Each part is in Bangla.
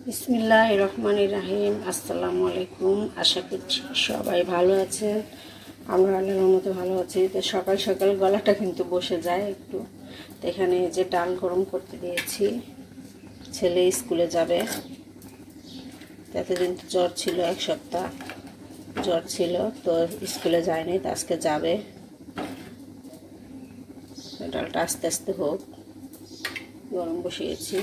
বিসমিল্লাহির রহমানির রহিম। আসসালামু আলাইকুম। আশা করছি সবাই ভালো আছেন। আমরা আল্লাহর রহমতে ভালো আছি। তো সকাল সকাল গলাটা কিন্তু বসে যায় একটু। তো এখানে যে ডাল গরম করতে দিয়েছি, ছেলে স্কুলে যাবে। এতদিন তো জ্বর ছিল, 1 সপ্তাহ জ্বর ছিল, তো স্কুলে যায়নি, তো আজকে যাবে। ডালটা আস্তে আস্তে হোক, গরম বসিয়েছি।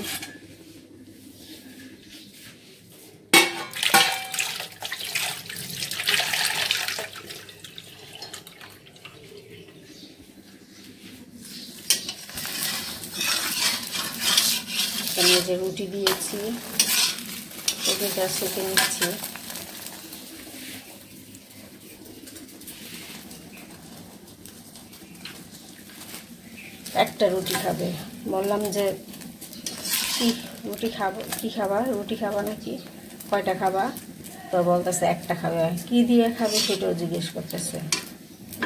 আমি যে রুটি দিয়েছি রুটিটা সেঁকে নিচ্ছি। একটা রুটি খাবে, বললাম যে কি রুটি খাবো, কি খাবা, রুটি খাবা নাকি, কয়টা খাবা? তো বলতেছে একটা খাবে। কি দিয়ে খাবে সেটাও জিজ্ঞেস করতেছে।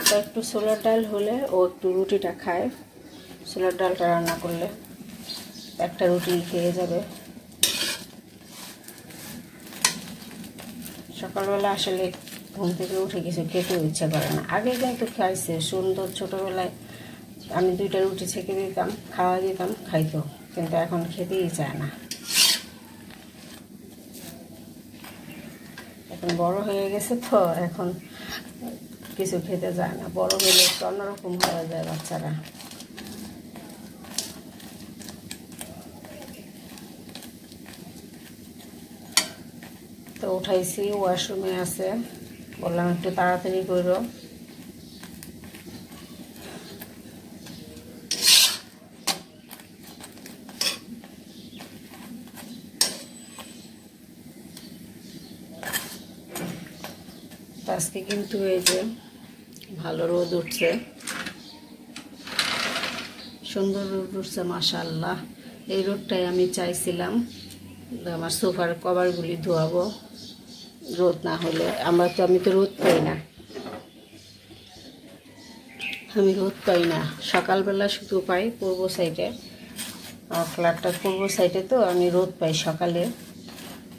তো একটু ছোলার ডাল হলে ও একটু রুটিটা খায়, ছোলার ডালটা রান্না করলে একটা রুটি খেয়ে যাবে। সকালবেলা আসলে ঘুম থেকে উঠে কিছু খেতে ইচ্ছা করে না। আগে কিন্তু খাইছে সুন্দর, ছোটোবেলায় আমি 2টা রুটি ছেঁকে দিতাম, খাওয়া দিতাম, খাইতো, কিন্তু এখন খেতেই চায় না। এখন বড় হয়ে গেছে তো এখন কিছু খেতে চায় না। বড় হলে একটু অন্যরকম হয়ে যায় বাচ্চারা। তো উঠাইছি, ওয়াশরুমে আছে, বললাম একটু তাড়াতাড়ি করো। আজকে কিন্তু এই যে ভালো রোদ উঠছে, সুন্দর রোদ উঠছে মাশাআল্লাহ। এই রোদটাই আমি চাইছিলাম। আমার সোফার কভারগুলি ধোয়াবো রোদ না হলে। আমি তো রোদ পাই না, আমি রোদ পাই না। সকালবেলা শুধু পাই পূর্ব সাইডে, আমার ফ্ল্যাটটা পূর্ব সাইডে, তো আমি রোদ পাই সকালে।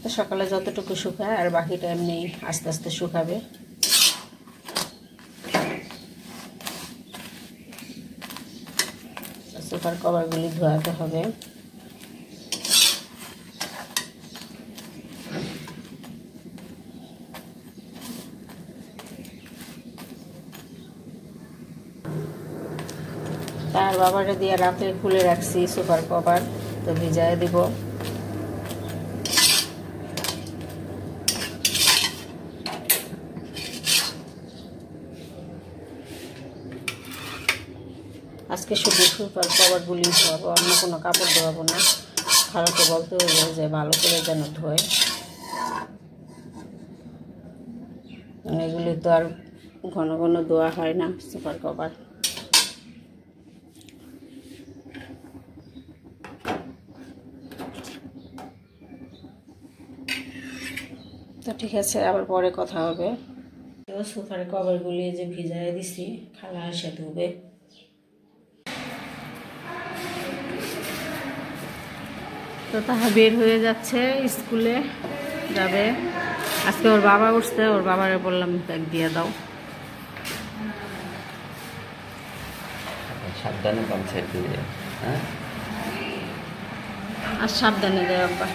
তো সকালে যতটুকু শুকায় আর বাকিটা এমনি আস্তে আস্তে শুকাবে। সোফার কভারগুলি ধোয়াতে হবে। তার বাবাটা দিয়ে রাতে খুলে রাখছি সোফার কভার, তো ভিজায় দিব। আজকে শুধু সোফার কভারগুলি ধোয়াবো, অন্য কোনো কাপড় ধোয়াবো না। খারাপে বলতে হইবে যে ভালো করে যেন ধোয়। এগুলি তো আর ঘন ঘন ধোয়া হয় না সোফার কভার। তো ঠিক আছে, আবার পরে কথা হবে। তো সোফার কভারগুলি যে ভিজায় দিছি, খালা এসে ধুবে। তো তাহা বের হয়ে যাচ্ছে, স্কুলে যাবে। আজকে ওর বাবা উঠছে, ওর বাবারে বললাম ব্যাগ দিয়ে দাও। সাবধানে পাম্পসেট দিয়ে, হ্যাঁ, আর সাবধানে দেয় আব্বা।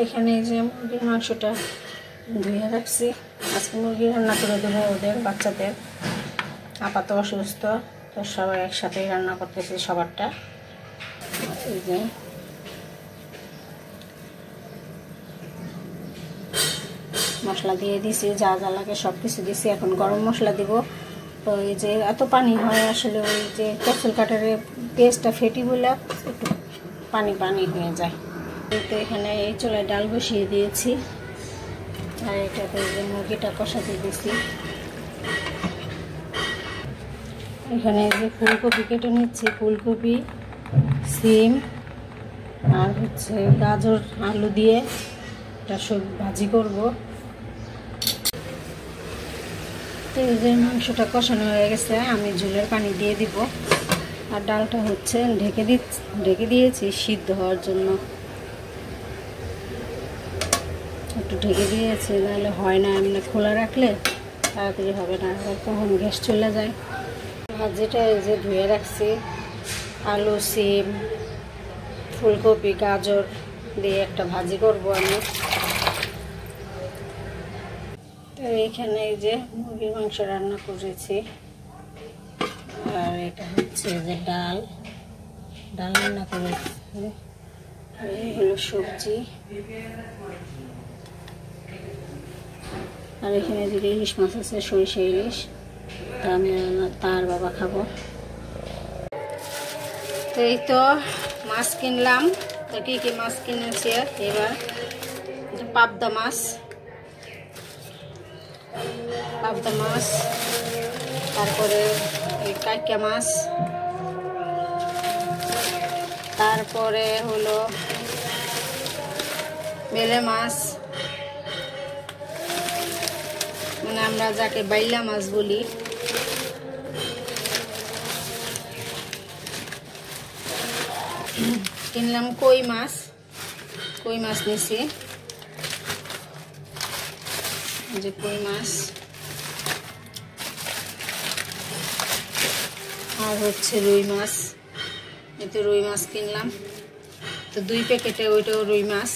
এখানে যে মুরগির মাংসটা ধুয়ে রাখছি, আজকে মুরগি রান্না করে দেবো ওদের বাচ্চাদের। আপাতত অসুস্থ, তো সবাই একসাথেই রান্না করতেছি সবারটা। এই যে মশলা দিয়ে দিছি, যা যা লাগে সব কিছু দিছি। এখন গরম মশলা দিব। তো এই যে এত পানি হয় আসলে, ওই যে ক্যাপসুল কাটারের পেস্টটা ফেটি বলে একটু পানি পানি হয়ে যায়। তো এখানে এই চুলায় ডাল বসিয়ে দিয়েছি, আর এটাতে যে মুরগিটা কষাতে দিয়েছি। এখানে যে ফুলকপি কেটে নিচ্ছি, ফুলকপি, সিম আর হচ্ছে গাজর আলু দিয়ে এটা সব ভাজি করব। তো এই যে মাংসটা কষানো হয়ে গেছে, আমি ঝোলের পানি দিয়ে দিব। আর ডালটা হচ্ছে ঢেকে দিয়েছি সিদ্ধ হওয়ার জন্য। একটু ঢেকে দিয়েছি, নাহলে হয় না, এমনি খোলা রাখলে তাড়াতাড়ি হবে না, আবার কখন গ্যাস চলে যায়। ভাজিটা এই যে ধুয়ে রাখছি, আলু, সিম, ফুলকপি, গাজর দিয়ে একটা ভাজি করব আমি। তো এইখানে এই যে মুরগির মাংস রান্না করেছি, আর এটা হচ্ছে যে ডাল রান্না করেছি, আর এই হলো সবজি। আর এখানে যে ইলিশ মাছ আছে, সরিষা ইলিশ, তা আমি তার বাবা খাবো। তো এই তো মাছ কিনলাম। তো কী কী মাছ কিনেছি এবার, পাবদা মাছ, তারপরে কাইকা মাছ, তারপরে হলো বেলে মাছ, মানে আমরা যাকে বাইলা মাছ বলি। কিনলাম কই মাছ নিছি, যে কই মাছ, আর হচ্ছে রুই মাছ। এতে রুই মাছ কিনলাম, তো 2 প্যাকেটে ওইটাও রুই মাছ।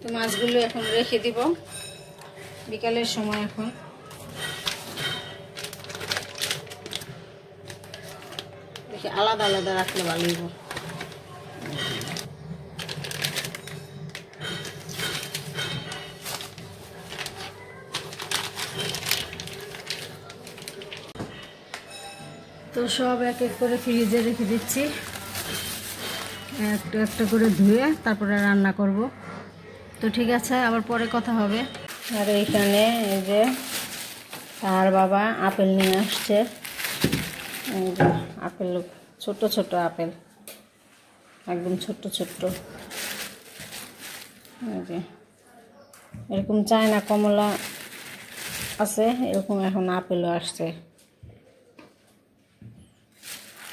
তো মাছগুলো এখন রেখে দিব বিকালের সময়, এখন দেখি আলাদা আলাদা রাখলে ভালো হইব। তো সব এক এক করে ফ্রিজে রেখে দিচ্ছি, একটা একটা করে ধুয়ে তারপরে রান্না করব। তো ঠিক আছে, আবার পরে কথা হবে। আর এইখানে এই যে তার বাবা আপেল নিয়ে আসছে, এই যে আপেল, ছোট ছোট আপেল, একদম ছোট্ট ছোট্ট। এই যে এরকম চায়না কমলা আছে, এরকম এখন আপেলও আসছে,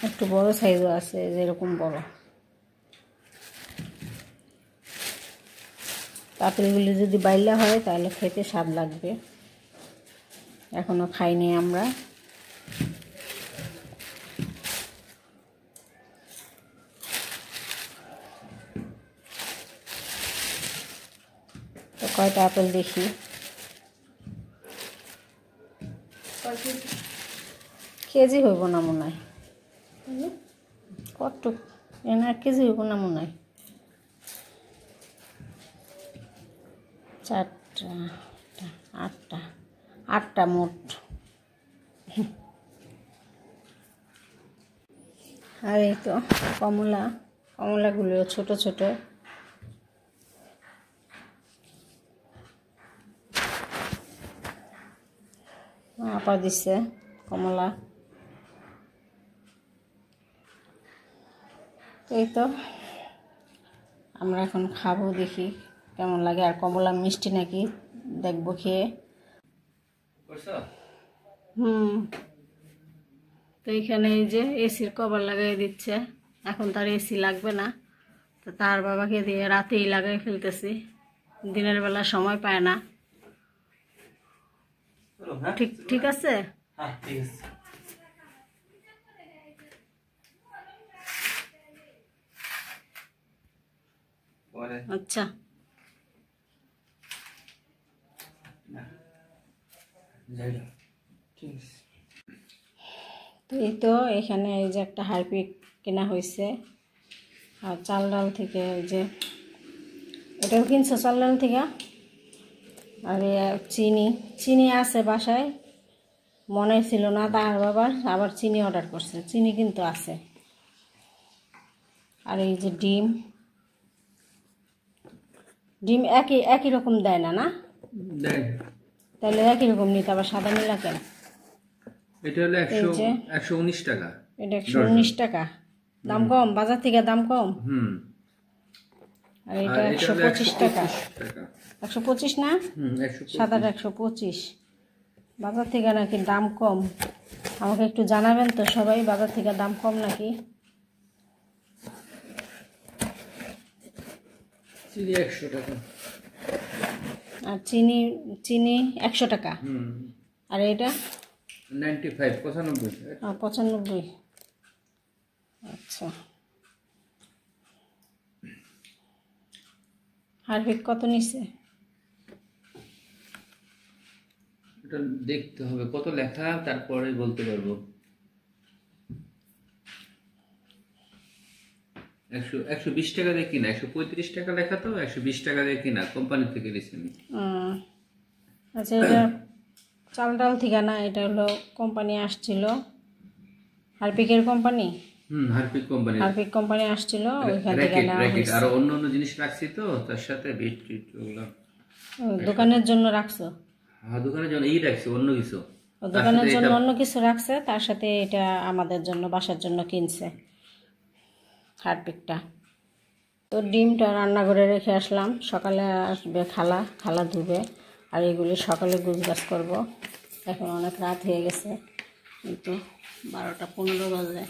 একটু বড় সাইজও আছে, যেরকম বড়। আপেলগুলি যদি বাইলা হয় তাহলে খেতে স্বাদ লাগবে, এখনো খাইনি আমরা। তো কয়টা আপেল দেখি, কেজি হইব না মনে হয়, কত এনার কেজি হইব না মনে হয়, 4টা 8টা মোট। আর এই তো কমলাগুলো ছোট ছোট, আপা দিচ্ছে কমলা। এই তো আমরা এখন খাবো, দেখি কেমন লাগে। আর কমলা মিষ্টি নাকি দেখবো খেয়ে। তো এইখানে এই যে এসির কভার লাগাই দিচ্ছে, এখন তার এসি লাগবে না, তো তার বাবাকে দিয়ে রাতেই লাগাই ফেলতেছি, দিনের বেলা সময় পায় না। ঠিক আছে। আচ্ছা, তো এই তো এখানে এই যে একটা হারপিক কেনা হয়েছে, আর চাল ডাল থেকে এই যে এটাও কিনছে চাল ডাল থেকে। আর চিনি আছে বাসায়, মনে ছিল না, তার বাবার আবার চিনি অর্ডার করছে, চিনি কিন্তু আছে। আর এই যে ডিম একই রকম দেয় না, তাহলে একই রকম নিতে আবার সাদা নীলা কেন? এটা হলো 119 টাকা। এটা 119 টাকা, দাম কম, বাজার থেকে দাম কম। আর এটা 125 টাকা। 125 না, সাদাটা 125। বাজার থেকে নাকি দাম কম, আমাকে একটু জানাবেন তো সবাই, বাজার থেকে দাম কম নাকি? চিনি 100 টাকা। আর চিনি চিনি 100 টাকা। আর এটা 95 95। 95। আচ্ছা, হারপিক কত নিচ্ছে? এটা দেখতে হবে কত লেখা, তারপরে বলতে পারবো। 120 টাকা দিয়ে কিনা, 135 টাকা লেখা তো, 120 টাকা দিয়ে কিনা, কোম্পানি থেকে দিচ্ছি আমি। আচ্ছা, এটা চাল ডাল থেকে না, এটা হলো কোম্পানি আসছিল, হারপিকের company. Harpic company. Harpic company আসছিল, ওইখান থেকে নেওয়া হয়েছে। আর অন্য অন্য জিনিস রাখছি তো তার সাথে বিস্কিট ওগুলো। দোকানের জন্য রাখছো? হ্যাঁ, দোকানের জন্য এই রাখছি, অন্য কিছু। দোকানের জন্য অন্য কিছু রাখছে, তার সাথে এটা আমাদের জন্য বাসার জন্য কিনছে হারপিকটা। তো ডিমটা রান্না করে রেখে আসলাম, সকালে আসবে খালা, খালা ধুবে। আর এগুলি সকালে গুছগাছ করব। এখন অনেক রাত হয়ে গেছে, কিন্তু 12টা 15 বাজে।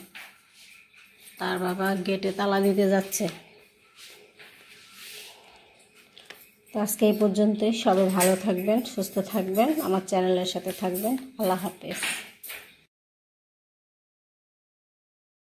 তার বাবা গেটে তালা দিতে যাচ্ছে। তো আজকে এই পর্যন্তই, সবাই ভালো থাকবেন, সুস্থ থাকবেন, আমার চ্যানেলের সাথে থাকবেন। আল্লাহ হাফেজ।